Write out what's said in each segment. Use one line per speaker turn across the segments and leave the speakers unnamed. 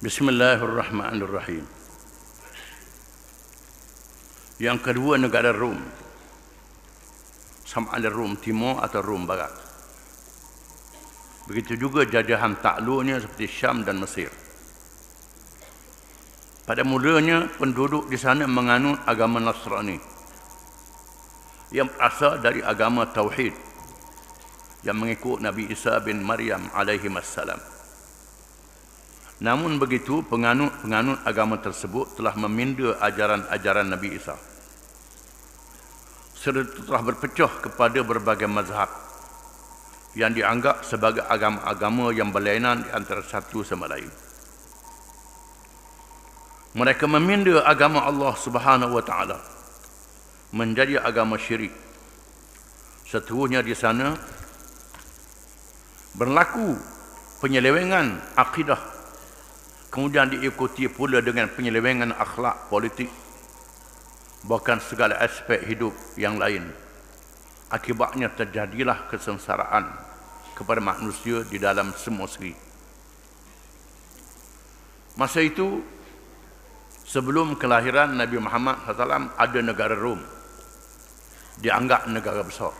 Bismillahirrahmanirrahim. Yang kedua, negara Rom. Sama ada Rom Timur atau Rom Barat. Begitu juga jajahan takluknya seperti Syam dan Mesir. Pada mulanya penduduk di sana menganut agama Nasrani yang berasal dari agama Tauhid yang mengikut Nabi Isa bin Maryam alaihi wassalam. Namun begitu, penganut agama tersebut telah meminda ajaran-ajaran Nabi Isa. Serta telah berpecah kepada berbagai mazhab yang dianggap sebagai agama-agama yang berlainan di antara satu sama lain. Mereka meminda agama Allah Subhanahu wa taala menjadi agama syirik. Seterusnya di sana berlaku penyelewengan akidah, kemudian diikuti pula dengan penyelewengan akhlak, politik, bahkan segala aspek hidup yang lain. Akibatnya terjadilah kesengsaraan kepada manusia di dalam semua segi. Masa itu, sebelum kelahiran Nabi Muhammad SAW, ada negara Rom, dianggap negara besar.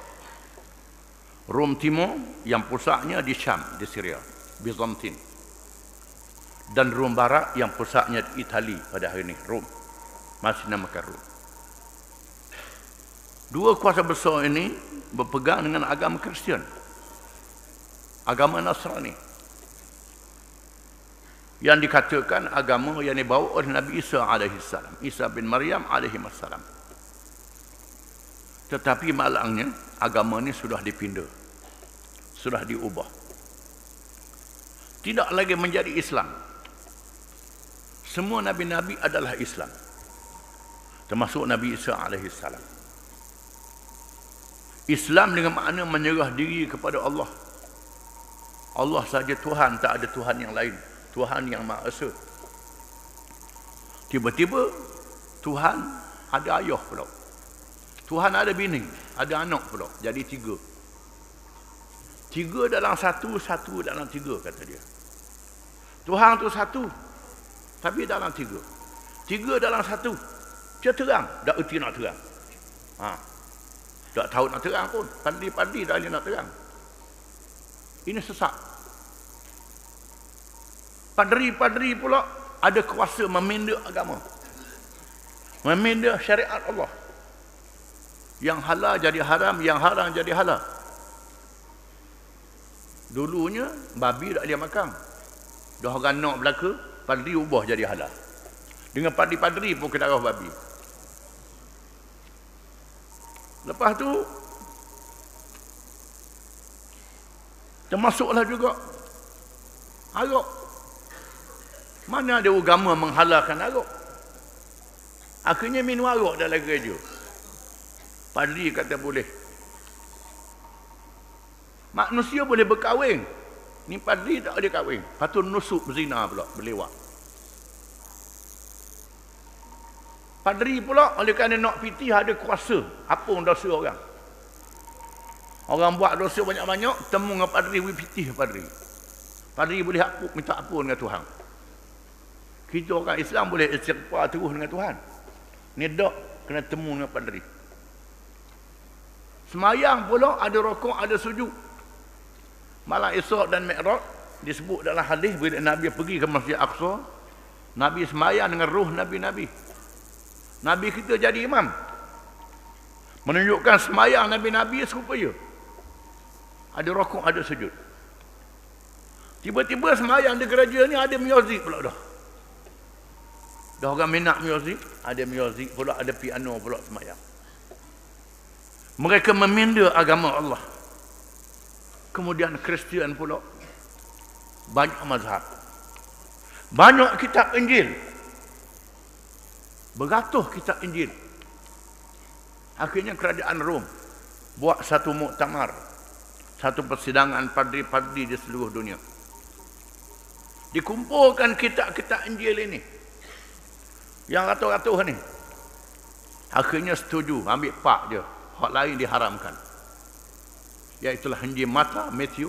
Rom Timur yang pusatnya di Syam, di Syria, Byzantine. Dan Rom Barat yang pusatnya di Itali pada hari ini, Rom, masih namakan Rom. Dua kuasa besar ini berpegang dengan agama Kristian, agama Nasrani, yang dikatakan agama yang dibawa oleh Nabi Isa alaihissalam, Isa bin Maryam alaihissalam. Tetapi malangnya agama ini sudah dipindah, sudah diubah, tidak lagi menjadi Islam. Semua nabi-nabi adalah Islam, termasuk Nabi Isa alaihissalam. Islam dengan makna menyerah diri kepada Allah. Allah saja Tuhan, tak ada Tuhan yang lain, Tuhan yang Maha Esa. Tiba-tiba Tuhan ada ayah pula, Tuhan ada bini, ada anak pula, jadi tiga. Tiga dalam satu, satu dalam tiga, kata dia. Tuhan tu satu, tapi dalam tiga. Tiga dalam satu. Dia terang, tak erti nak terang. Tak tahu nak terang pun. Padi-padi dah dia nak terang. Ini sesat. Padri-padri pula ada kuasa meminda agama, meminda syariat Allah. Yang halal jadi haram, yang haram jadi halal. Dulunya babi tak dia makan. Dah orang nak belaka, padri ubah jadi halal. Dengan padri-padri pun ke darah babi. Lepas tu termasuklah juga arak. Mana ada agama menghalalkan arak? Akhirnya minum arak dalam gereja. Padri kata boleh. Manusia boleh berkahwin, ni padri tak boleh kahwin. Patut nusuk berzina pula, berlewat. Padri pula oleh kerana nak piti ada kuasa apung dosa orang. Orang buat dosa banyak-banyak, temu dengan padri, piti padri. Padri boleh minta ampun dengan Tuhan. Kita orang Islam boleh istighfar terus dengan Tuhan. Ni tak kena temu dengan padri. Semayang pula ada rokok, ada sujud. Malam Isra' dan Mi'raj disebut dalam hadis bila Nabi pergi ke Masjid Aqsa, Nabi semayang dengan ruh Nabi-Nabi. Nabi kita jadi imam, menunjukkan semayang Nabi-Nabi serupaya. Ada rokok, ada sujud. Tiba-tiba semayang di gereja ni ada muzik pula dah. Dah orang minat muzik, ada muzik pula, ada piano pula semayang. Mereka meminda agama Allah. Kemudian Kristian pula banyak mazhab, banyak kitab Injil, beratus kitab Injil. Akhirnya kerajaan Rom buat satu muktamar, satu persidangan padri-padri di seluruh dunia. Dikumpulkan kitab-kitab Injil ini, yang ratus-ratus ni. Akhirnya setuju, ambil pak je, hak lain diharamkan. Iaitulah Injil Mata, Matthew,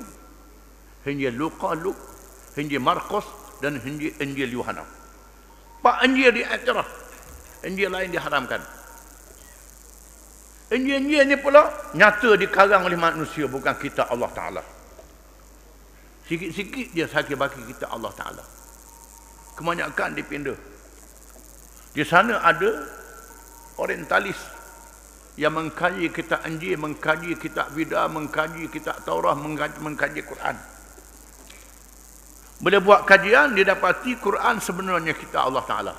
Injil Luka, Luke, Injil Markus, dan Injil Yohana. Pak Injil diiktiraf, Injil lain diharamkan. Injil ni pula nyata dikarang oleh manusia, bukan kitab Allah Ta'ala. Sikit-sikit dia sakit bagi kitab Allah Ta'ala. Kebanyakan dipindah. Di sana ada orientalis yang mengkaji kitab Injil, mengkaji kitab Wida, mengkaji kitab Taurah, mengkaji Quran. Bila buat kajian, dia dapati Quran sebenarnya kitab Allah Ta'ala,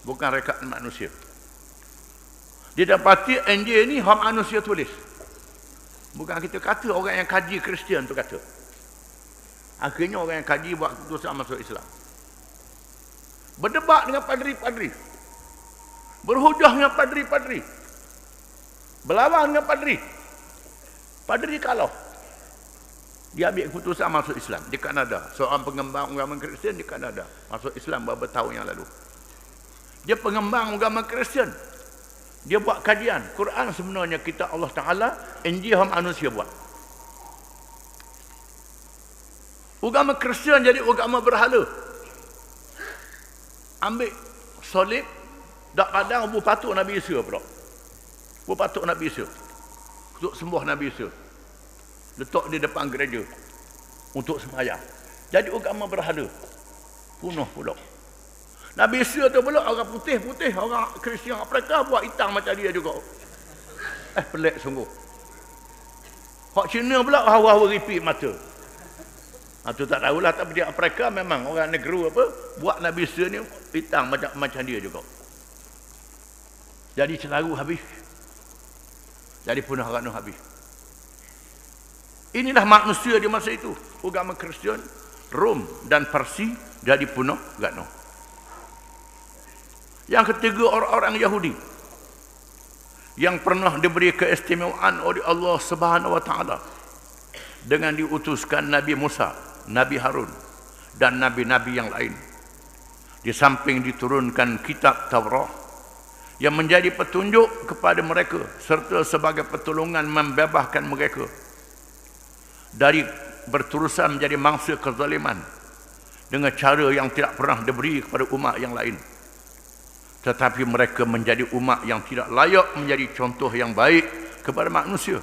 bukan rekaan manusia. Dia dapati Injil ni hak manusia tulis, bukan kita kata. Orang yang kaji Kristian tu kata. Akhirnya orang yang kaji buat keputusan masuk Islam. Berdebat dengan padri-padri, berhujah dengan padri-padri, berlawan dengan padri. Padri kalah. Dia ambil keputusan masuk Islam di Kanada. Seorang pengembang agama Kristian di Kanada masuk Islam beberapa tahun yang lalu. Dia pengembang agama Kristian. Dia buat kajian. Quran sebenarnya kitab Allah Ta'ala, Injil hak manusia buat. Agama Kristian jadi agama berhala. Ambil solid, dak padang berpatuk Nabi Isa pula. Berpatuk Nabi Isa. Untuk sembah Nabi Isa. Letak di depan gereja untuk sembahyang. Jadi agama berhala. Punah pula. Nabi Isa tu pula orang putih-putih, orang Kristian Afrika buat hitam macam dia juga. Pelik sungguh. Hak Cina pula hawa-hawa ripit mata. Tu tak tahulah, tapi di Afrika memang orang negeri apa buat Nabi Isa ni hitam macam dia juga. Jadi celaru habis. Jadi punah rana habis. Inilah manusia di masa itu. Agama Kristian, Rom dan Parsi jadi punah rana. Yang ketiga, orang-orang Yahudi yang pernah diberi keistimewaan oleh Allah Subhanahu wa Ta'ala dengan diutuskan Nabi Musa, Nabi Harun dan nabi-nabi yang lain. Di samping diturunkan kitab Taurat yang menjadi petunjuk kepada mereka serta sebagai pertolongan membebaskan mereka dari berterusan menjadi mangsa kezaliman dengan cara yang tidak pernah diberi kepada umat yang lain. Tetapi mereka menjadi umat yang tidak layak menjadi contoh yang baik kepada manusia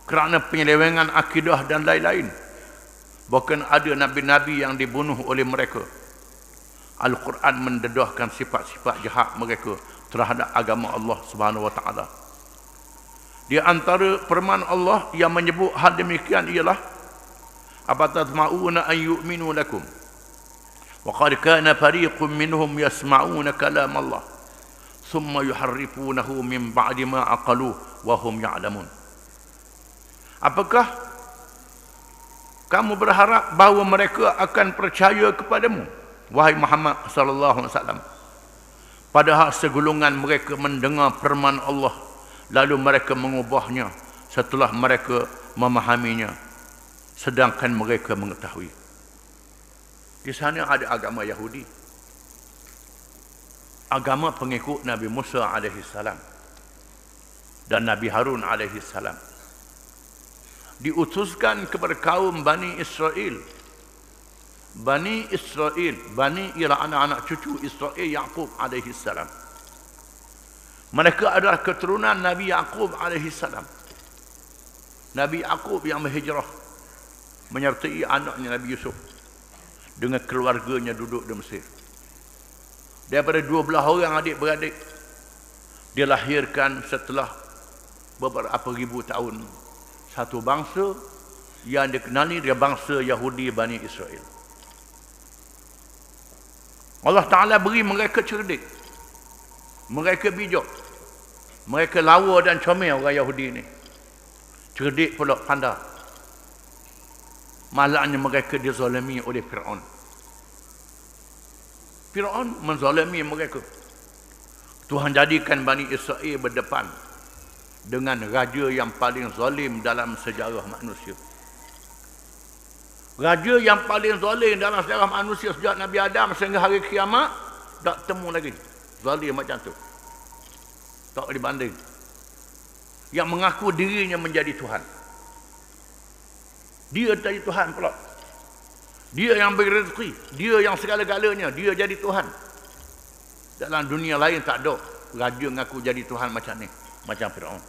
kerana penyelewengan akidah dan lain-lain. Bahkan ada nabi-nabi yang dibunuh oleh mereka. Al-Quran mendedahkan sifat-sifat jahat mereka terhadap agama Allah Subhanahu wa Ta'ala. Di antara firman Allah yang menyebut hal demikian ialah afatatma'una an yu'minu lakum wa qad kana fariqun minhum yasma'una kalam Allah thumma yuharrifunahu min ba'di ma aqaluhu wa hum ya'lamun. Apakah kamu berharap bahawa mereka akan percaya kepadamu, wahai Muhammad sallallahu alaihi wasallam, padahal segolongan mereka mendengar firman Allah lalu mereka mengubahnya setelah mereka memahaminya, sedangkan mereka mengetahui. Di sana ada agama Yahudi, agama pengikut Nabi Musa alaihi salam dan Nabi Harun alaihi salam. Diutuskan kepada kaum Bani Israel. Bani Israel, Bani ialah anak-anak cucu Israel Yaqub alaihi salam. Mereka adalah keturunan Nabi Yaqub alaihi salam. Nabi Yaqub yang berhijrah menyertai anaknya Nabi Yusuf dengan keluarganya duduk di Mesir. Daripada 12 orang adik-beradik, dia lahirkan setelah beberapa ribu tahun satu bangsa yang dikenali dia bangsa Yahudi Bani Israel. Allah Ta'ala beri mereka cerdik, mereka bijak, mereka lawa dan comel orang Yahudi ini. Cerdik pula, pandai. Malangnya mereka dizalimi oleh Fir'aun. Fir'aun menzalimi mereka. Tuhan jadikan Bani Israel berdepan dengan raja yang paling zalim dalam sejarah manusia. Raja yang paling zalim dalam sejarah manusia sejak Nabi Adam sehingga hari kiamat, tak temu lagi zalim macam tu. Tak dibanding. Yang mengaku dirinya menjadi Tuhan. Dia jadi Tuhan pula. Dia yang beri rezeki, dia yang segala-galanya, dia jadi Tuhan. Dalam dunia lain tak ada raja ngaku jadi Tuhan macam ni, macam Firaun.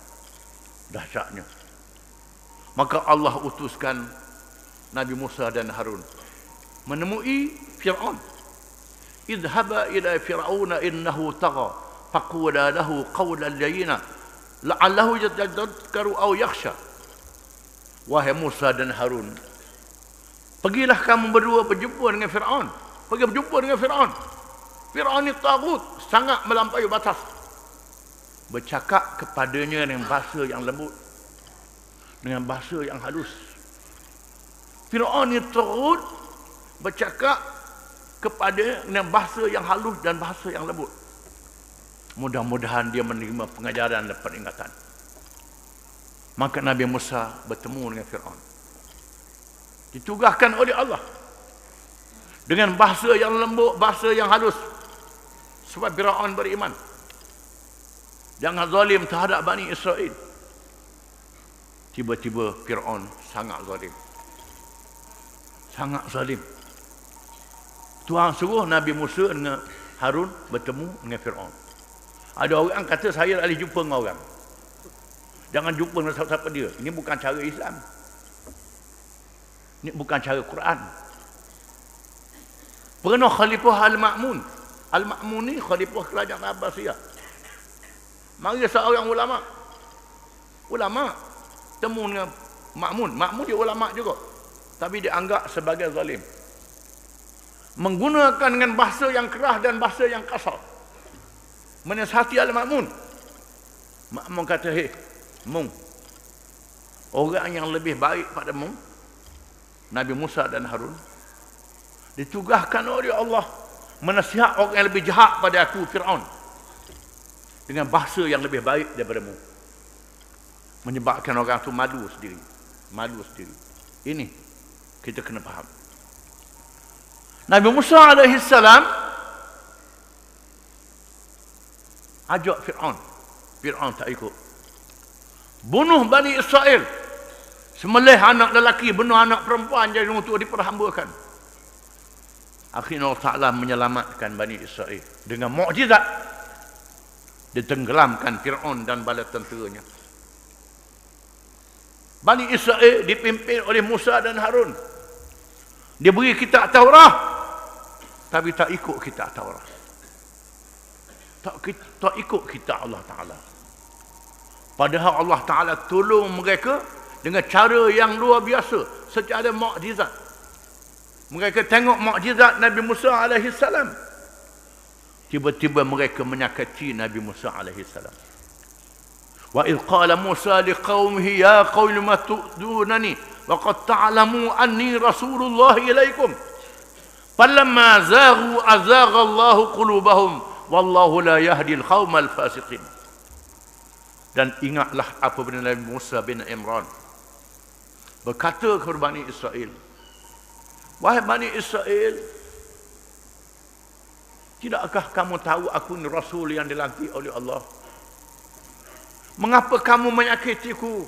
Dahsyatnya. Maka Allah utuskan Nabi Musa dan Harun menemui Firaun. Idhaba ila Firauna innahu tagha faqula lahu qawlan layyina la'allahu yatadhakkaru aw yakhsha. Wahai Musa dan Harun, pergilah kamu berdua berjumpa dengan Firaun. Pergi berjumpa dengan Firaun. Firaun ni tagut, sangat melampaui batas. Bercakap kepadanya dengan bahasa yang lembut, dengan bahasa yang halus. Firaun ni tagut, bercakap kepada dengan bahasa yang halus dan bahasa yang lembut. Mudah-mudahan dia menerima pengajaran dan peringatan. Maka Nabi Musa bertemu dengan Firaun. Ditugaskan oleh Allah dengan bahasa yang lembut, bahasa yang halus, sebab Firaun beriman. Jangan zalim terhadap Bani Israel. Tiba-tiba Firaun sangat zalim. Sangat zalim. Tuhan suruh Nabi Musa dengan Harun bertemu dengan Firaun. Ada orang kata saya tak boleh jumpa dengan orang. Jangan jumpa dengan siapa-siapa dia. Ini bukan cara Islam. Ini bukan cara Quran. Pernah Khalifah Al-Ma'mun. Al-Ma'mun ni Khalifah Kerajaan Abbasiyah. Mari seorang ulama. Ulama temu dengan Ma'mun. Ma'mun dia ulama juga. Tapi dia anggap sebagai zalim. Menggunakan dengan bahasa yang keras dan bahasa yang kasar. Menasihati Al-Ma'mun. Ma'mun kata, "Hei, Mung, orang yang lebih baik pada Mung, Nabi Musa dan Harun, ditugaskan oleh Allah menasihat orang yang lebih jahat pada aku, Firaun, dengan bahasa yang lebih baik daripada Mung." Menyebabkan orang itu malu sendiri. Malu sendiri. Ini kita kena faham. Nabi Musa AS ajak Firaun. Firaun tak ikut. Bunuh Bani Israel. Sembelih anak lelaki, bunuh anak perempuan jadi untuk diperhambakan. Akhirnya Allah Ta'ala menyelamatkan Bani Israel dengan mukjizat. Ditenggelamkan Firaun dan bala tenteranya. Bani Israel dipimpin oleh Musa dan Harun. Dia beri kitab Taurat, tapi tak ikut kitab Taurat. Tak ikut kitab Allah Ta'ala. Padahal Allah Ta'ala tolong mereka dengan cara yang luar biasa, secara mukjizat. Mereka tengok mukjizat Nabi Musa AS. Tiba-tiba mereka menyakiti Nabi Musa AS. Wa idh qala Musa liqaumihi ya qaumi ma tu'dunani wa qad ta'lamu anni rasulullah ilaikum. Falamma zaghu azagha Allahu qulubahum wallahu la yahdi al-qaumal fasiqin. Dan ingatlah apabila Nabi Musa bin Imran berkata kepada Bani Israel, "Wahai Bani Israel, tidakkah kamu tahu aku ni Rasul yang dilantik oleh Allah? Mengapa kamu menyakitiku?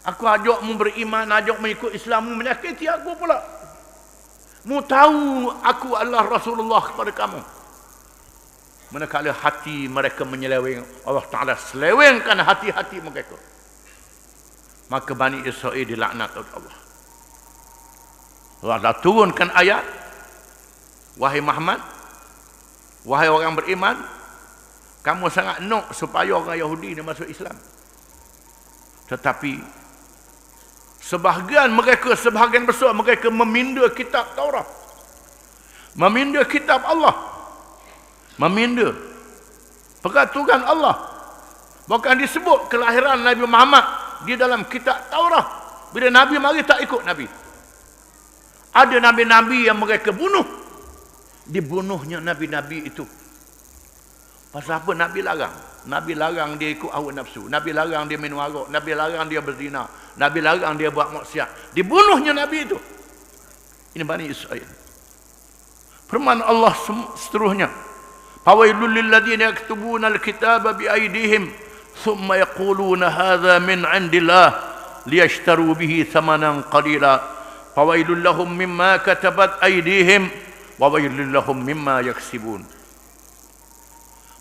Aku ajakmu beriman, ajak mengikut Islammu, menyakiti aku pula. Mu tahu aku adalah Rasulullah kepada kamu." Manakala hati mereka menyeleweng, Allah Ta'ala selewengkan hati-hati mereka. Maka Bani Israel dilaknat oleh Allah. Allah turunkan ayat, "Wahai Muhammad, wahai orang beriman, kamu sangat nak supaya orang Yahudi ni masuk Islam. Tetapi sebahagian besar mereka meminda kitab Taurat, meminda kitab Allah, meminda peraturan Allah. Bahkan disebut kelahiran Nabi Muhammad di dalam kitab Taurat. Bila Nabi mari tak ikut Nabi. Ada Nabi-Nabi yang mereka bunuh. Dibunuhnya Nabi-Nabi itu. Pasal apa? Nabi larang. Nabi larang dia ikut hawa nafsu. Nabi larang dia minum arak. Nabi larang dia berzina. Nabi larang dia buat maksiat. Dibunuhnya Nabi itu. Ini Bani Israel. Firman Allah seterusnya, "Fawailul lil ladzina yaktubuna al-kitaba bi aydihim thumma yaquluna hadza min 'indillah liyashtaru bihi thamanan qalila fawailul lahum mimma katabat aydihim wa wailul lahum mimma yaksibun.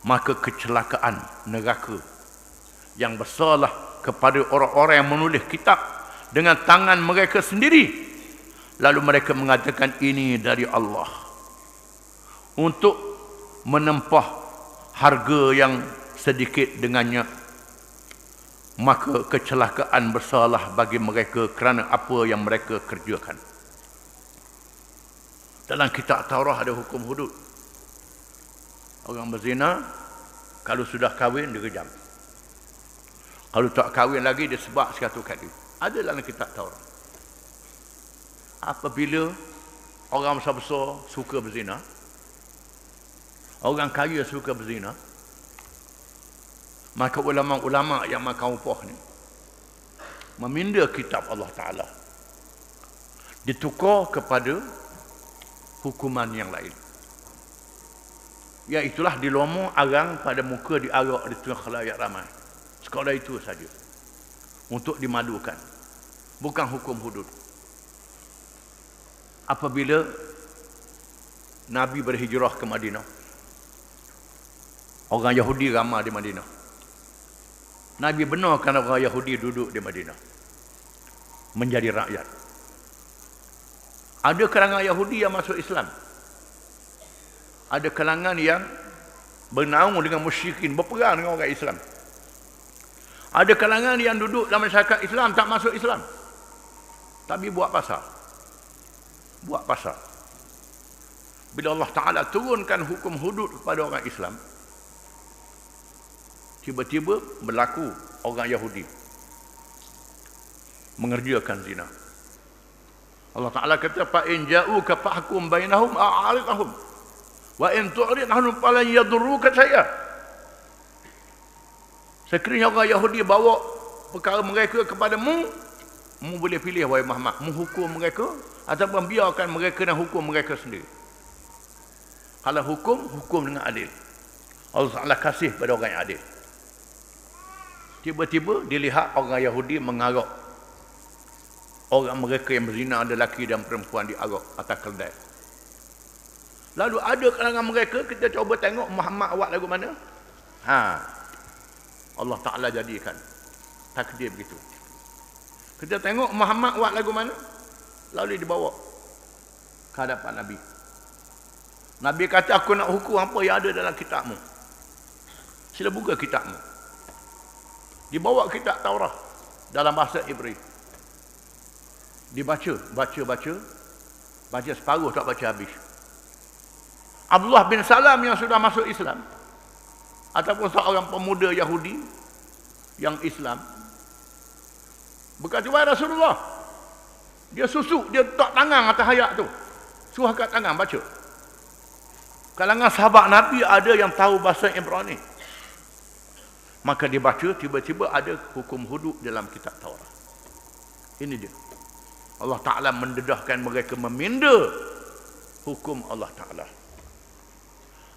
Maka kecelakaan neraka yang besarlah kepada orang-orang yang menulis kitab dengan tangan mereka sendiri, lalu mereka mengatakan ini dari Allah, untuk menempah harga yang sedikit dengannya. Maka kecelakaan besarlah bagi mereka kerana apa yang mereka kerjakan. Dalam kitab Taurat ada hukum hudud. Orang berzina, kalau sudah kahwin dia kejam. Kalau tak kahwin lagi dia sebab 100 kali. Ada dalam kitab Taurat. Apabila orang besar-besar suka berzina, orang kaya suka berzina, maka ulama-ulama yang makan upah ni meminda kitab Allah Ta'ala ditukar kepada hukuman yang lain. Iaitulah dilomong arang pada muka diarak di tengah khalayak ramai. Sekadar itu saja. Untuk dimalukan. Bukan hukum hudud. Apabila Nabi berhijrah ke Madinah, orang Yahudi ramai di Madinah. Nabi benarkan orang Yahudi duduk di Madinah menjadi rakyat. Ada kalangan Yahudi yang masuk Islam. Ada kalangan yang bernaung dengan musyrikin, berperang dengan orang Islam. Ada kalangan yang duduk dalam masyarakat Islam tak masuk Islam, tapi buat pasar. Buat pasar. Bila Allah Ta'ala turunkan hukum hudud kepada orang Islam, tiba-tiba berlaku orang Yahudi mengerjakan zina. Allah Ta'ala kata, fa in ja'uka fahkum bainahum a'ridhum wa in tu'rid anhum falan yadurruka syai'a. Sekiranya orang Yahudi bawa perkara mereka kepadamu, mu boleh pilih wahai Muhammad, mu hukum mereka ataupun biarkan mereka dan hukum mereka sendiri. Kalau hukum dengan adil. Allah Ta'ala kasih pada orang yang adil. Tiba-tiba dilihat orang Yahudi mengarak orang mereka yang berzina, ada lelaki dan perempuan diarak atas keldai. Lalu ada kalangan mereka, kita cuba tengok Muhammad awak lagu mana. Allah Ta'ala jadikan takdir begitu. Kita tengok Muhammad awak lagu mana, lalu dibawa ke hadapan Nabi. Nabi kata, aku nak hukum apa yang ada dalam kitabmu. Sila buka kitabmu. Dibawa kitab Taurat dalam bahasa Ibri. Dibaca, baca separuh tak baca habis. Abdullah bin Salam yang sudah masuk Islam, ataupun seorang pemuda Yahudi yang Islam, berkata, wahai Rasulullah, dia susuk, dia letak tangan atas ayat tu, suruh angkat tangan baca. Kalangan sahabat Nabi ada yang tahu bahasa Ibrani. Maka dibaca, tiba-tiba ada hukum hudud dalam kitab Taurat. Ini dia. Allah Ta'ala mendedahkan mereka meminda hukum Allah Ta'ala.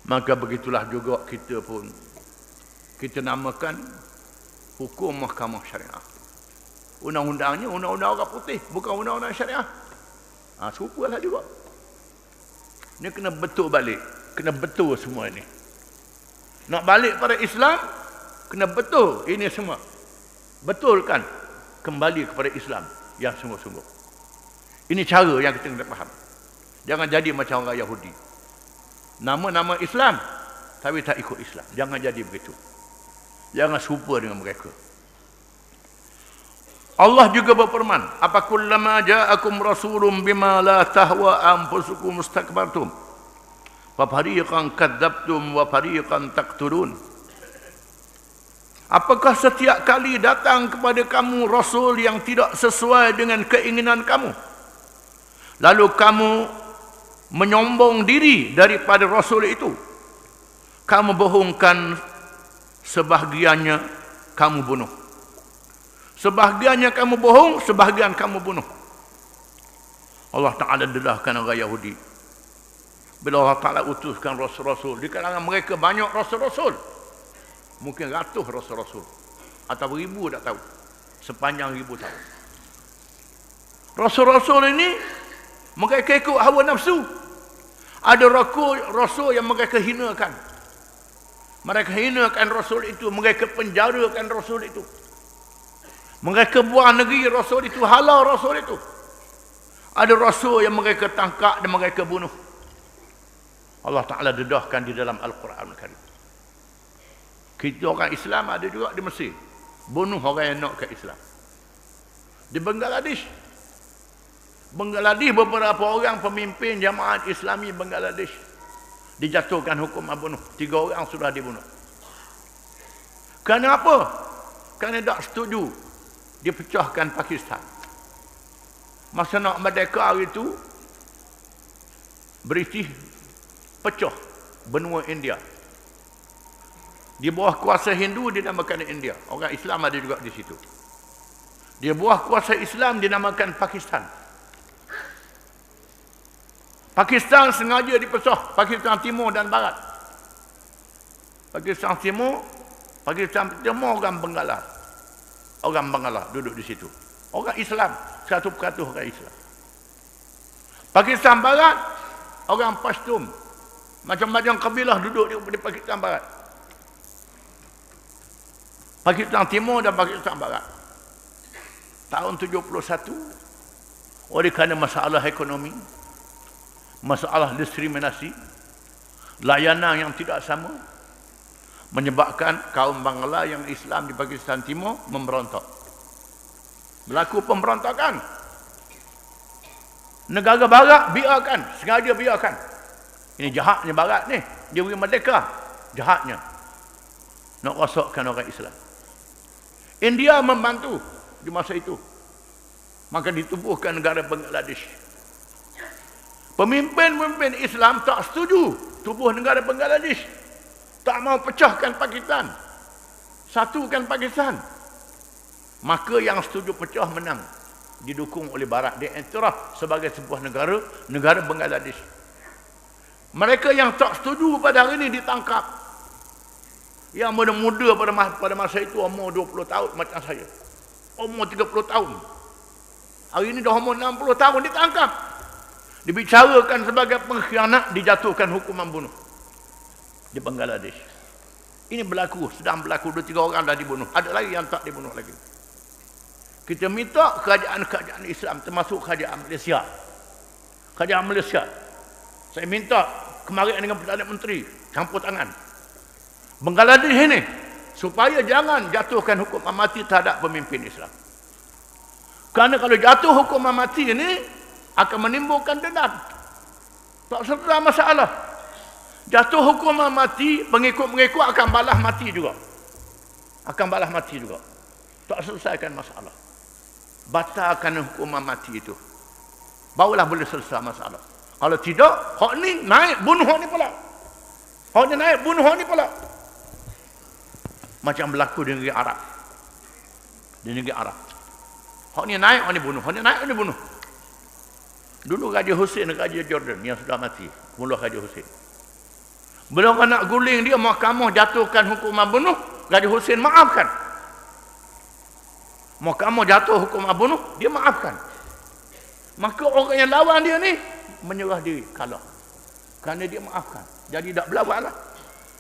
Maka begitulah juga kita pun, kita namakan hukum mahkamah syariah. Undang-undangnya undang-undang orang putih, bukan undang-undang syariah. Serupalah juga. Ini kena betul balik. Kena betul semua ini. Nak balik pada Islam, kena betul ini semua. Betulkan kembali kepada Islam yang sungguh-sungguh. Ini cara yang kita kena faham. Jangan jadi macam orang Yahudi. Nama-nama Islam tapi tak ikut Islam. Jangan jadi begitu. Jangan serupa dengan mereka. Allah juga berfirman, apa kullama ja'akum rasulun bima la tahwa anfusukum mustakbartum fa fariqan kadzabtum wa fariqan taqtulun. Apakah setiap kali datang kepada kamu rasul yang tidak sesuai dengan keinginan kamu, lalu kamu menyombong diri daripada rasul itu, kamu bohongkan sebahagiannya, kamu bunuh. Sebahagiannya kamu bohong, sebahagian kamu bunuh. Allah Ta'ala dedahkan orang Yahudi. Bila Allah Ta'ala utuskan rasul-rasul, di kalangan mereka banyak rasul-rasul. Mungkin ratus rasul-rasul. Atau ribu tak tahu. Sepanjang ribu tahun. Rasul-rasul ini Mereka ikut hawa nafsu. Ada rasul yang mereka hinakan. Mereka hinakan rasul itu, mereka penjarakan rasul itu. Mereka buang negeri rasul itu, halau rasul itu. Ada rasul yang mereka tangkap dan mereka bunuh. Allah Ta'ala dedahkan di dalam Al-Quran Karim. Kita orang Islam ada juga di Mesir, bunuh orang yang nak ke Islam. Di Bangladesh beberapa orang pemimpin jamaat Islami Bangladesh dijatuhkan hukuman bunuh. 3 orang sudah dibunuh. Kerana apa? Kerana tak setuju dipecahkan Pakistan. Masa nak merdeka hari itu, British pecah benua India. Di bawah kuasa Hindu dinamakan India. Orang Islam ada juga di situ. Di bawah kuasa Islam dinamakan Pakistan. Pakistan sengaja dipecah, Pakistan Timur dan Barat. Pakistan Timur orang Bangla. Orang Bangla duduk di situ. Orang Islam, 100% orang Islam. Pakistan Barat, orang Pashtun. Macam-macam kabilah duduk di Pakistan Barat. Pakistan Timur dan Pakistan Barat. Tahun 71, oleh kerana masalah ekonomi, masalah diskriminasi, layanan yang tidak sama, menyebabkan kaum Bangla yang Islam di Pakistan Timur memberontak. Berlaku pemberontakan. Negara Barat biarkan, sengaja biarkan. Ini jahatnya Barat ni. Dia beri merdeka. Jahatnya. Nak rosakkan orang Islam. India membantu di masa itu. Maka ditubuhkan negara Bangladesh. Pemimpin-pemimpin Islam tak setuju tubuh negara Bangladesh. Tak mau pecahkan Pakistan. Satukan Pakistan. Maka yang setuju pecah menang. Didukung oleh Barat. Dia iktiraf sebagai sebuah negara Bangladesh. Mereka yang tak setuju pada hari ini ditangkap. Yang muda-muda pada masa itu umur 20 tahun macam saya. Umur 30 tahun. Hari ini dah umur 60 tahun ditangkap. Dibicarakan sebagai pengkhianat, dijatuhkan hukuman bunuh di Bangladesh. Ini sedang berlaku 2-3 orang dah dibunuh. Ada lagi yang tak dibunuh lagi. Kita minta kerajaan-kerajaan Islam termasuk kerajaan Malaysia. Kerajaan Malaysia. Saya minta kemarin dengan Perdana Menteri campur tangan. Bangladesh ini supaya jangan jatuhkan hukuman mati terhadap pemimpin Islam. Kerana kalau jatuh hukuman mati ini akan menimbulkan dendam. Tak serta masalah. Jatuh hukuman mati, pengikut-pengikut akan balas mati juga. Tak selesaikan masalah. Batalkan hukuman mati itu. Barulah boleh selesai masalah. Kalau tidak, hak ni naik, bunuh hak ni pula. Hak ni naik, bunuh hak ni pula. Macam berlaku di negeri Arab. Hak ni naik, hak ni bunuh. Hak ni naik, hak ni bunuh. Dulu Raja Hussein, Raja Jordan yang sudah mati. Mula Raja Hussein. Bila orang nak guling dia, mahkamah jatuhkan hukuman bunuh, Raja Hussein maafkan. Mahkamah jatuh hukuman bunuh, dia maafkan. Maka orang yang lawan dia ni menyerah diri, kalah. Kerana dia maafkan. Jadi tak berlawan lah.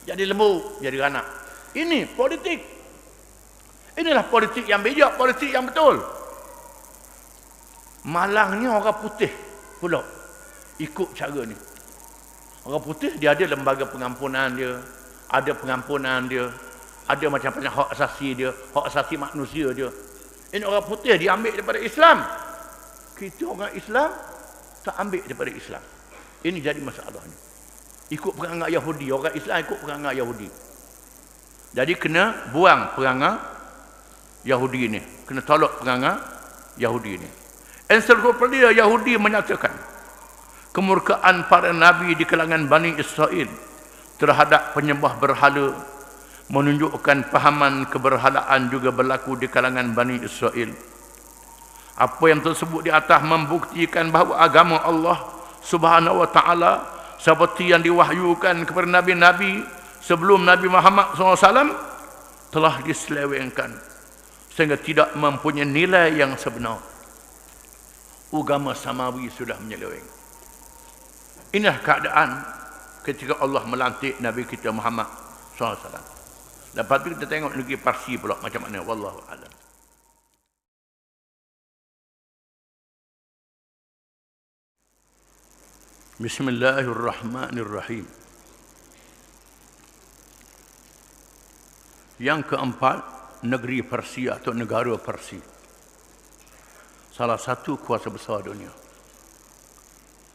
Jadi lembut, jadi anak. Ini politik. Inilah politik yang bijak, politik yang betul. Malangnya orang putih pula ikut cara ni. Orang putih dia ada lembaga pengampunan dia, ada pengampunan dia, ada macam-macam hak asasi dia, hak asasi manusia dia. Ini orang putih dia ambil daripada Islam. Kita orang Islam tak ambil daripada Islam. Ini jadi masalahnya. Ikut perangai Yahudi, orang Islam ikut perangai Yahudi. Jadi kena buang perangai Yahudi ini, kena tolak perangai Yahudi ini. Ensiklopedia Yahudi menyatakan kemurkaan para nabi di kalangan Bani Israel terhadap penyembah berhala menunjukkan pahaman keberhalaan juga berlaku di kalangan Bani Israel. Apa yang tersebut di atas membuktikan bahawa agama Allah Subhanahu wa taala seperti yang diwahyukan kepada nabi-nabi sebelum Nabi Muhammad SAW telah diselewengkan sehingga tidak mempunyai nilai yang sebenar. agama samawi sudah menyeleweng. Inilah keadaan ketika Allah melantik Nabi kita Muhammad SAW. Lepas tu kita tengok negeri Parsi pula macam mana. Wallahu a'lam. Bismillahirrahmanirrahim. Yang keempat, negeri Parsi atau negara Parsi. Salah satu kuasa besar dunia.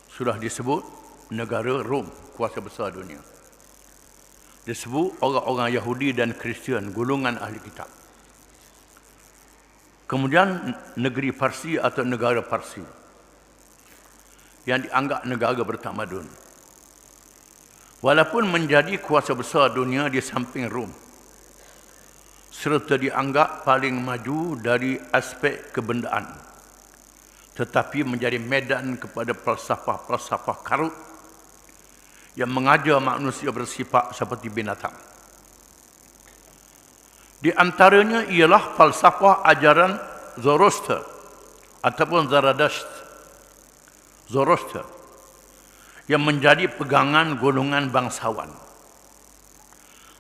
Sudah disebut negara Rom, kuasa besar dunia. Disebut orang-orang Yahudi dan Kristian, golongan ahli kitab. Kemudian negeri Parsi atau negara Parsi yang dianggap negara bertamadun. Walaupun menjadi kuasa besar dunia di samping Rom, serta dianggap paling maju dari aspek kebendaan, tetapi menjadi medan kepada falsafah-falsafah karut yang mengajar manusia bersifat seperti binatang. Di antaranya ialah falsafah ajaran Zoroaster ataupun Zoroaster yang menjadi pegangan golongan bangsawan.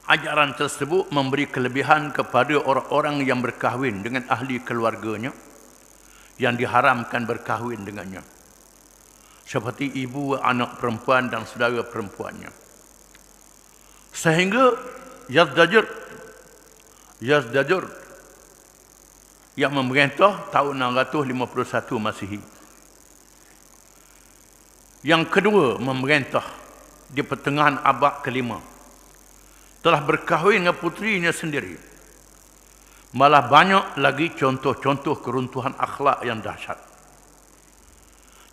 Ajaran tersebut memberi kelebihan kepada orang-orang yang berkahwin dengan ahli keluarganya yang diharamkan berkahwin dengannya, seperti ibu, anak perempuan dan saudara perempuannya. Sehingga Yazdajur yang memerintah tahun 651 Masihi. Yang kedua memerintah di pertengahan abad kelima, telah berkahwin dengan putrinya sendiri. Malah banyak lagi contoh-contoh keruntuhan akhlak yang dahsyat.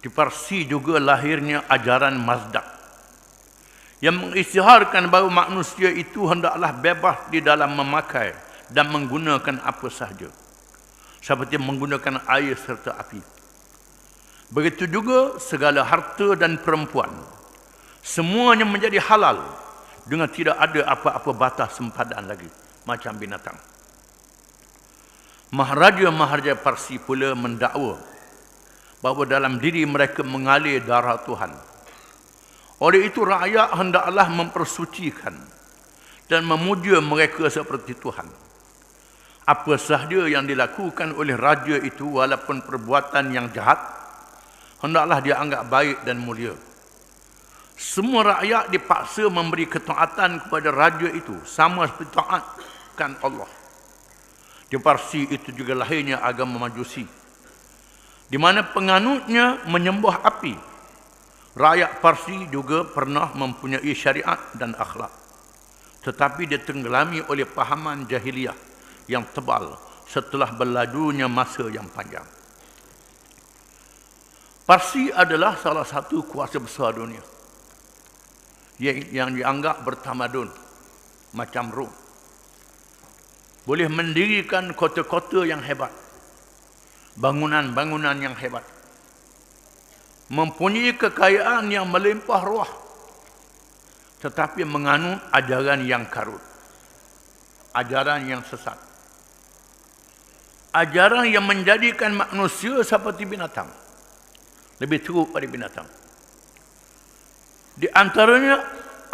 Di Parsi juga lahirnya ajaran Mazdak yang mengisytiharkan bahawa manusia itu hendaklah bebas di dalam memakai dan menggunakan apa sahaja, seperti menggunakan air serta api. Begitu juga segala harta dan perempuan, semuanya menjadi halal dengan tidak ada apa-apa batas sempadan lagi, macam binatang. Maharaja-maharaja Parsi pula mendakwa bahawa dalam diri mereka mengalir darah Tuhan. Oleh itu rakyat hendaklah mempersucikan dan memuja mereka seperti Tuhan. Apa sahaja yang dilakukan oleh raja itu, walaupun perbuatan yang jahat, hendaklah dianggap baik dan mulia. Semua rakyat dipaksa memberi ketaatan kepada raja itu, sama seperti taatkan Allah. Di Parsi itu juga lahirnya agama Majusi, di mana penganutnya menyembah api. Rakyat Parsi juga pernah mempunyai syariat dan akhlak, tetapi ditenggelami oleh pahaman jahiliyah yang tebal setelah berlalunya masa yang panjang. Parsi adalah salah satu kuasa besar dunia yang dianggap bertamadun macam Rom. Boleh mendirikan kota-kota yang hebat, bangunan-bangunan yang hebat, mempunyai kekayaan yang melimpah ruah, tetapi menganut ajaran yang karut, ajaran yang sesat, ajaran yang menjadikan manusia seperti binatang, lebih teruk pada binatang. Di antaranya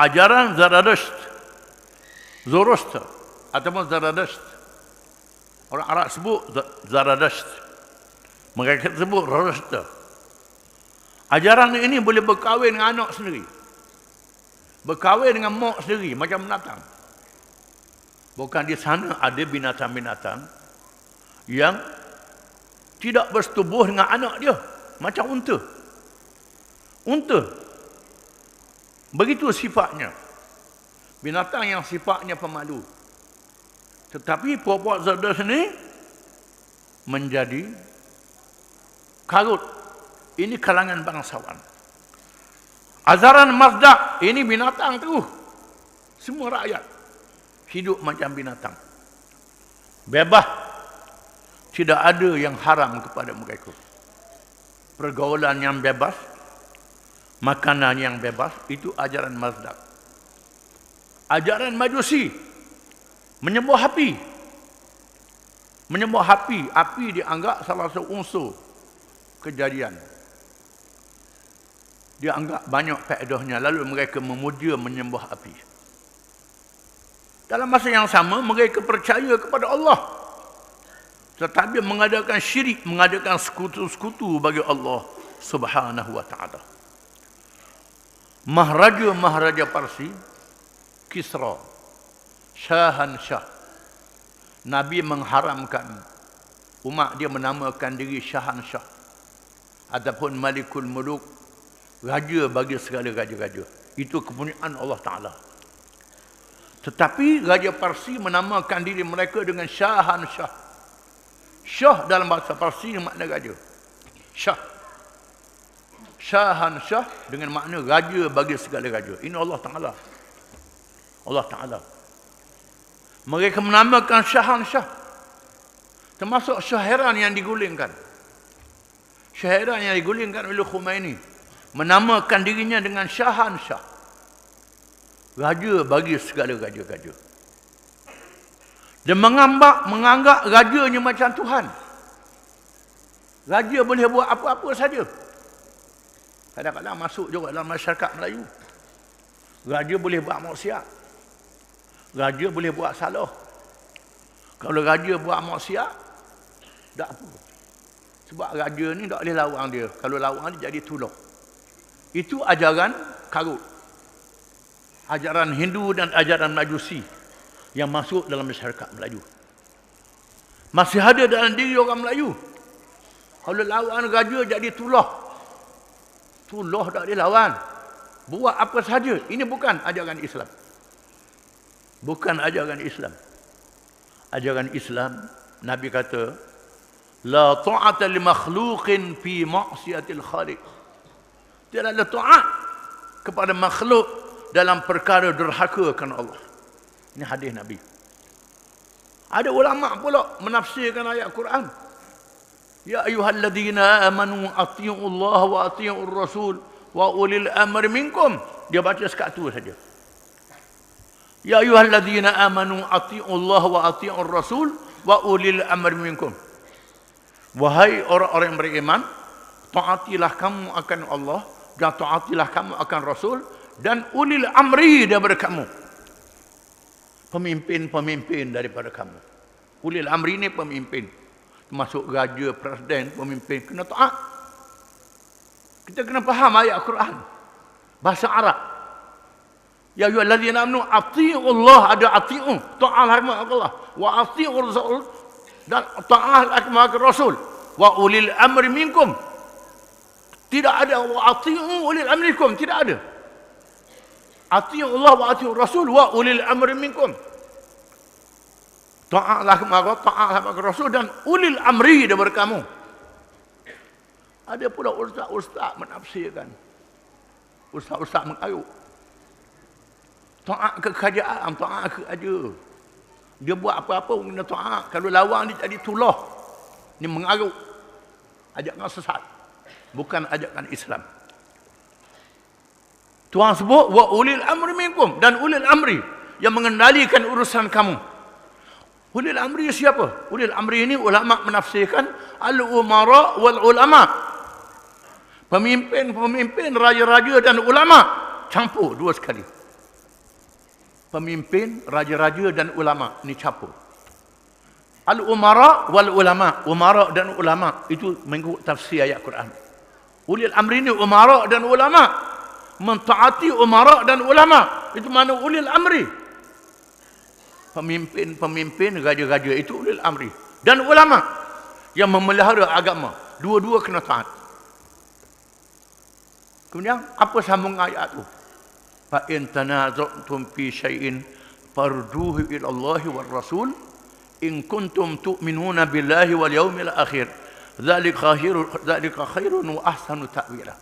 ajaran Zoroaster ataupun Zaradasht. Orang Arab sebut Zaradasht, mereka sebut Zoroaster. Ajaran ini boleh berkahwin dengan anak sendiri, berkahwin dengan mak sendiri macam binatang. Bukan di sana ada binatang-binatang yang tidak bersetubuh dengan anak dia, macam unta. Begitu sifatnya. Binatang yang sifatnya pemalu. Tetapi puak-puak Zoroaster ini menjadi karut. Ini kalangan bangsawan. Ajaran Mazdak, ini binatang tu. Semua rakyat hidup macam binatang. Bebas. Tidak ada yang haram kepada mereka. Pergaulan yang bebas, makanan yang bebas, itu ajaran Mazdak. Ajaran Majusi, menyembah api. Menyembah api. Api dianggap salah satu unsur kejadian. Dia anggap banyak faedahnya, lalu mereka memuja menyembah api. Dalam masa yang sama, mereka percaya kepada Allah, tetapi mengadakan syirik, mengadakan sekutu-sekutu bagi Allah Subhanahu wa ta'ala. Maharaja Parsi, Kisra, Syahansyah, Nabi mengharamkan umat dia menamakan diri Syahansyah ataupun Malikul Muluk, raja bagi segala raja-raja. Itu kepunyaan Allah Ta'ala. Tetapi Raja Parsi menamakan diri mereka dengan Syahansyah. Syah dalam bahasa Parsi makna raja. Syah. Syahansyah dengan makna raja bagi segala raja. Ini Allah Ta'ala. Allah Ta'ala. Mereka menamakan Syahansyah. Termasuk Syahiran yang digulingkan. Syahiran yang digulingkan oleh Khomeini. Menamakan dirinya dengan Syahansyah. Raja bagi segala raja-raja. Dia menganggap rajanya macam Tuhan. Raja boleh buat apa-apa saja. Kadang-kadang masuk juga dalam masyarakat Melayu. Raja boleh buat maksiat. Raja boleh buat salah. Kalau raja buat maksiat, tak apa. Sebab raja ni tak boleh lawan dia. Kalau lawan dia jadi tulah. Itu ajaran karut. Ajaran Hindu dan ajaran Majusi yang masuk dalam masyarakat Melayu. Masih ada dalam diri orang Melayu. Kalau lawan raja jadi tulah. Tulah tak boleh lawan. Buat apa saja. Ini bukan ajaran Islam. Bukan ajaran Islam. Ajaran Islam, Nabi kata, la ta'ata li makhluqin fi ma'siyatil khaliq. Tidak ada taat kepada makhluk dalam perkara derhaka kerana Allah. Ini hadis Nabi. Ada ulama pula menafsirkan ayat Quran. Ya ayyuhalladzina amanu atii'u Allah wa atii'ur rasul wa ulil amri minkum. Dia baca sekat tu saja. Ya ayyuhalladzina amanu atii'u Allah wa atii'ur rasul wa ulil amri minkum. Wahai orang-orang yang beriman, taatilah kamu akan Allah dan taatilah kamu akan Rasul dan ulil amri daripada kamu. Pemimpin-pemimpin daripada kamu. Ulil amri ini pemimpin. Termasuk raja, presiden, pemimpin. Kena taat. Kita kena faham ayat Quran. Bahasa Arab. Ya ayyuhallazina amanu atii'u Allah, ada atii'u. Ta'alah Allah. Wa atii'u Rasul dan ta'alah kepada Rasul. Wa ulil amri minkum. Tidak ada wa atii'u ulil amri minkum, tidak ada. Atii'u Allah wa atii'u Rasul wa ulil amri minkum. Ta'alah kepada Rasul dan ulil amri daripada kamu. Ada pula ustaz-ustaz menafsirkan. Ustaz-ustaz mengayuk. Taat ke kerajaan, taat ke aja. Dia buat apa-apa kena taat. Kalau lawan dia jadi tulah. Ini mengarut. Ajakan sesat. Bukan ajakan Islam. Tuhan sebut wa ulil amri minkum, dan ulil amri yang mengendalikan urusan kamu. Ulil amri siapa? Ulil amri ini ulama menafsirkan al-umara wal ulama. Pemimpin-pemimpin, raja-raja dan ulama campur dua sekali. Pemimpin, raja-raja dan ulama ini campur. Al-umara wal ulama. Umara dan ulama itu mengikut tafsir ayat Quran. Ulil amri ini umara dan ulama. Mentaati umara dan ulama. Itu mana ulil amri. Pemimpin-pemimpin, raja-raja itu ulil amri. Dan ulama yang memelihara agama. Dua-dua kena taat. Kemudian apa sambung ayat itu? Fa in tanaza'tum fi syai'in farduhu ila Allah war Rasul in kuntum tu'minuna billahi wal yawmil akhir. Dzalika khairun wa ahsanu ta'wila.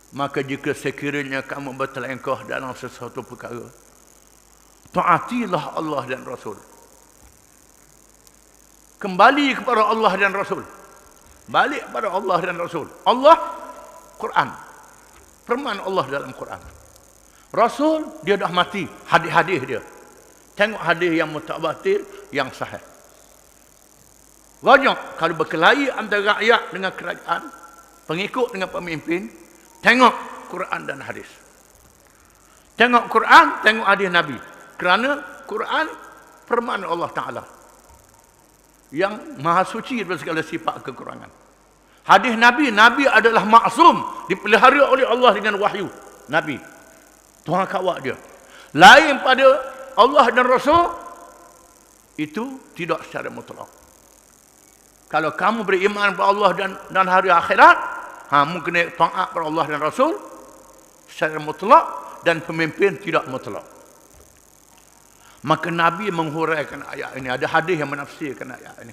Maka jika sekiranya kamu bertelengkah dalam sesuatu perkara, taatilah Allah dan Rasul. Kembali kepada Allah dan Rasul. Balik kepada Allah dan Rasul. Allah, Quran. Firman Allah dalam Quran. Rasul, dia dah mati. Hadis-hadis dia. Tengok hadis yang mutawatir, yang sahih. Banyak kalau berkelahi antara rakyat dengan kerajaan, pengikut dengan pemimpin, tengok Quran dan hadis. Tengok Quran, tengok hadis Nabi. Kerana Quran firman Allah Ta'ala yang maha suci dari segala sifat kekurangan. Hadis Nabi, Nabi adalah maksum, dipelihara oleh Allah dengan wahyu. Nabi, Tuhan kawal dia. Lain pada Allah dan Rasul, itu tidak secara mutlak. Kalau kamu beriman kepada Allah dan hari akhirat, kamu kena taat kepada Allah dan Rasul secara mutlak, dan pemimpin tidak mutlak. Maka Nabi menghuraikan ayat ini. Ada hadis yang menafsirkan ayat ini.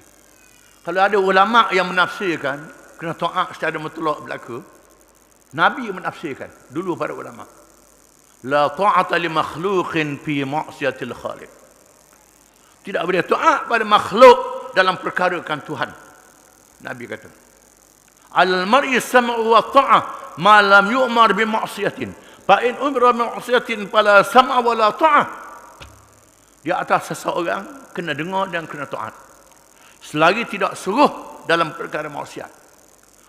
Kalau ada ulama yang menafsirkan kena taat secara mutlak berlaku, Nabi menafsirkan dulu para ulama. La ta'ata li makhluqin fi ma'siyatil khaliq. Tidak boleh taat pada makhluk dalam perkarakan Tuhan. Nabi kata, al-mar'i sam'u wa ta'ah ma lam yu'mar bi ma'siyatin. Fa in umira bi ma'siyatin fala sam'a wa la ta'ah. Di atas seseorang kena dengar dan kena taat selagi tidak suruh dalam perkara maksiat.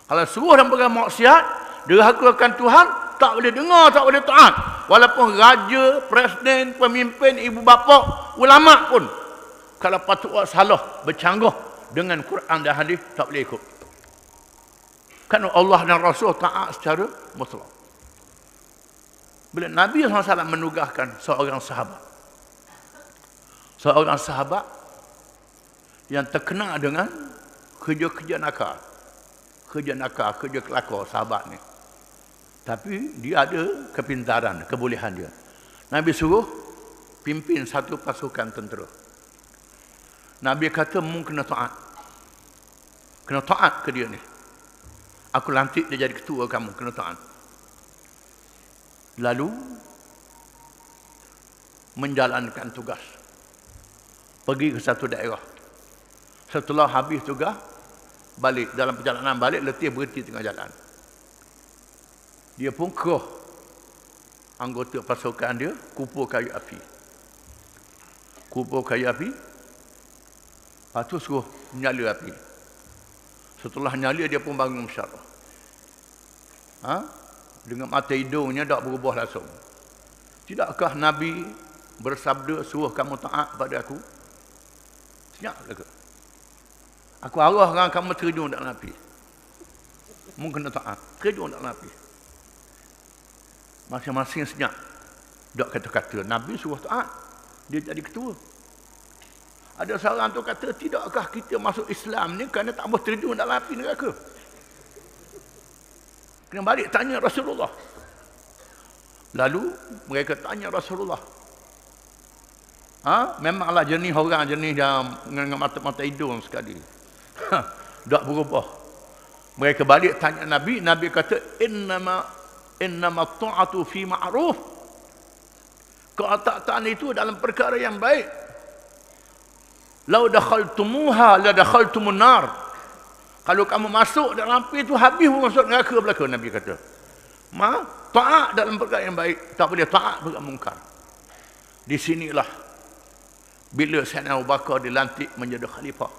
Kalau suruh dalam perkara maksiat, dirhakakan Tuhan, tak boleh dengar, tak boleh taat. Walaupun raja, presiden, pemimpin, ibu bapa, ulama pun, kalau patut salah, bercanggah dengan Quran dan hadis, tak boleh ikut. Kerana Allah dan Rasul taat secara mutlak. Bila Nabi SAW menugaskan seorang sahabat yang terkenal dengan kerja-kerja nakal, kerja kelakar sahabat ni. Tapi dia ada kepintaran, kebolehan dia. Nabi suruh pimpin satu pasukan tentera. Nabi kata, mu kena taat. Kena taat ke dia ni. Aku lantik dia jadi ketua kamu, kena taat. Lalu menjalankan tugas. Pergi ke satu daerah. Setelah habis tugas, balik. Dalam perjalanan balik, letih berhenti tengah jalan. Dia pun keruh anggota pasukan dia, kupur kayu api. Lepas tu suruh nyala api. Setelah nyala, dia pun bangun mensyarah. Dengan mata hidungnya tak berubah langsung. Tidakkah Nabi bersabda, suruh kamu taat pada aku? Senyap ke? Aku arahkan kamu terjun dalam api. Mungkin kena taat, terjun dalam api. Masing-masing senyap. Tak kata-kata. Nabi suruh taat, dia jadi ketua. Ada seorang tu kata, tidakkah kita masuk Islam ni kerana tak boleh terjun dalam api neraka? Kena balik tanya Rasulullah. Lalu mereka tanya Rasulullah. Memanglah jenis orang, jenis dengan mata-mata hidung sekali. Tak berubah. Mereka balik tanya Nabi. Nabi kata, innama ta'atu fi ma'ruf. Ketaatan itu dalam perkara yang baik. Lau dakhaltumuha la dakhaltumun nar. Kalau kamu masuk dalam api itu, habis pun masuk neraka belaka, Nabi kata. Taat dalam perkara yang baik, tak boleh taat perkara mungkar. Di sinilah bila Sayyidina Abu Bakar dilantik menjadi khalifah.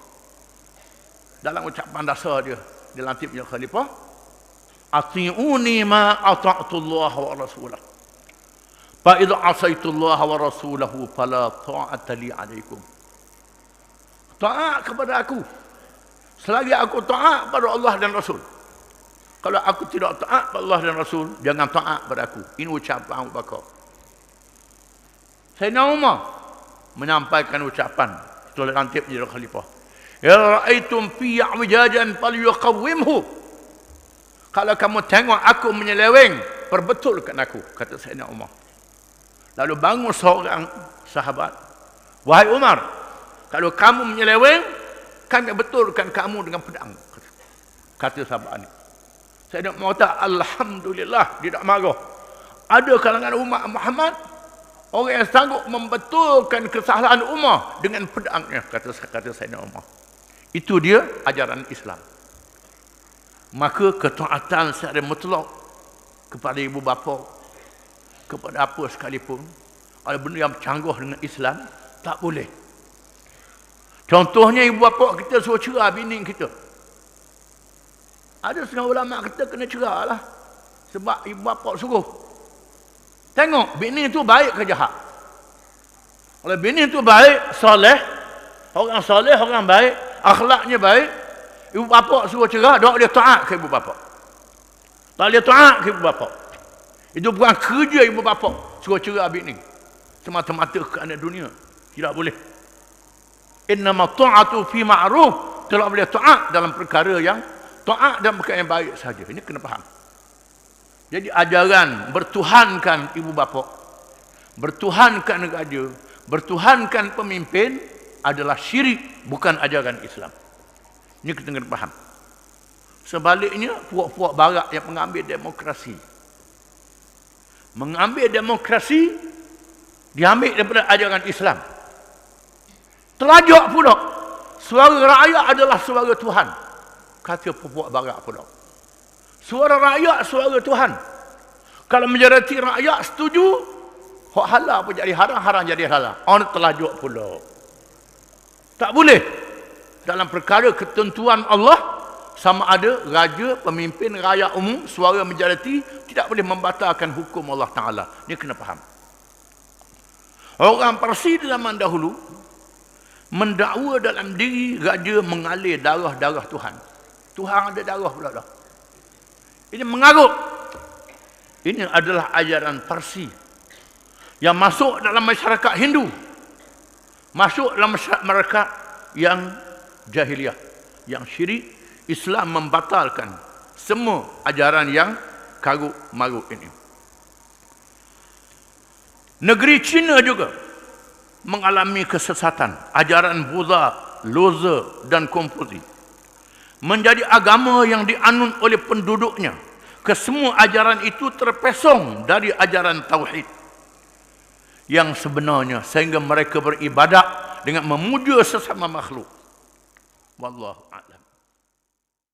Dalam ucapan dasar dia, dilantik menjadi khalifah, ati'uni ma ata'tullah wa rasulah. Fa idza asaitullah wa rasulahu fala ta'ata li 'alaikum. Taat kepada aku selagi aku taat pada Allah dan Rasul. Kalau aku tidak taat pada Allah dan Rasul, jangan taat pada aku. Ini ucapan Abu Bakar. Sayyidina Umar menyampaikan ucapan setelah lantik menjadi khalifah. Ya ra'aitum fi i'wijajan falyuqawwimhu. Kalau kamu tengok aku menyeleweng, perbetulkan aku, kata Sayyidina Umar. Lalu bangun seorang sahabat, wahai Umar, kalau kamu menyeleweng, kami betulkan kamu dengan pedang, kata sahabat ini. Sayyidina Umar kata, alhamdulillah, dia tak marah. Ada kalangan umat Muhammad orang yang sanggup membetulkan kesalahan Umar dengan pedangnya, kata Sayyidina Umar. Itu dia ajaran Islam. Maka ketaatan secara mutlak kepada ibu bapa, kepada apa sekalipun, kalau benda yang bercanggah dengan Islam, tak boleh. Contohnya ibu bapa kita suruh cerah bini kita. Ada setengah ulama kita kena cerah lah. Sebab ibu bapa suruh. Tengok bini itu baik ke jahat. Kalau bini itu baik, soleh, orang baik, akhlaknya baik, ibu bapa suruh cerah, dia taat ke ibu bapa. Tak dia taat ke ibu bapa. Itu bukan kerja ibu bapa suruh cerah bini. Semata-mata kerana dunia. Tidak boleh. Innama ta'atu fi ma'ruf. Tidak boleh taat dalam perkara yang taat dan perkara yang baik saja. Ini kena faham. Jadi ajaran bertuhankan ibu bapa, bertuhankan raja, bertuhankan pemimpin adalah syirik, bukan ajaran Islam. Ini kita kena faham. Sebaliknya, puak-puak barat yang mengambil demokrasi. Mengambil demokrasi, diambil daripada ajaran Islam. Terlajak pula. Suara rakyat adalah suara Tuhan. Kata puak barat pula. Suara rakyat, suara Tuhan. Kalau majoriti rakyat setuju, hak halal pun jadi haram, haram jadi halal. Orang terlajak pula. Tak boleh. Dalam perkara ketentuan Allah, sama ada raja, pemimpin, rakyat umum, suara majoriti tidak boleh membatalkan hukum Allah Ta'ala. Ini kena faham. Orang Parsi di zaman dahulu mendakwa dalam diri raja mengalir darah-darah Tuhan. Tuhan ada darah pula dah. Ini mengarut. Ini adalah ajaran Parsi yang masuk dalam masyarakat Hindu, masuk dalam masyarakat yang jahiliah, yang syirik. Islam membatalkan semua ajaran yang karut-marut ini. Negeri China juga mengalami kesesatan. Ajaran Buddha, Losar dan Konfusi menjadi agama yang dianut oleh penduduknya. Kesemua ajaran itu terpesong dari ajaran Tauhid yang sebenarnya, sehingga mereka beribadat dengan memuja sesama makhluk. Wallahu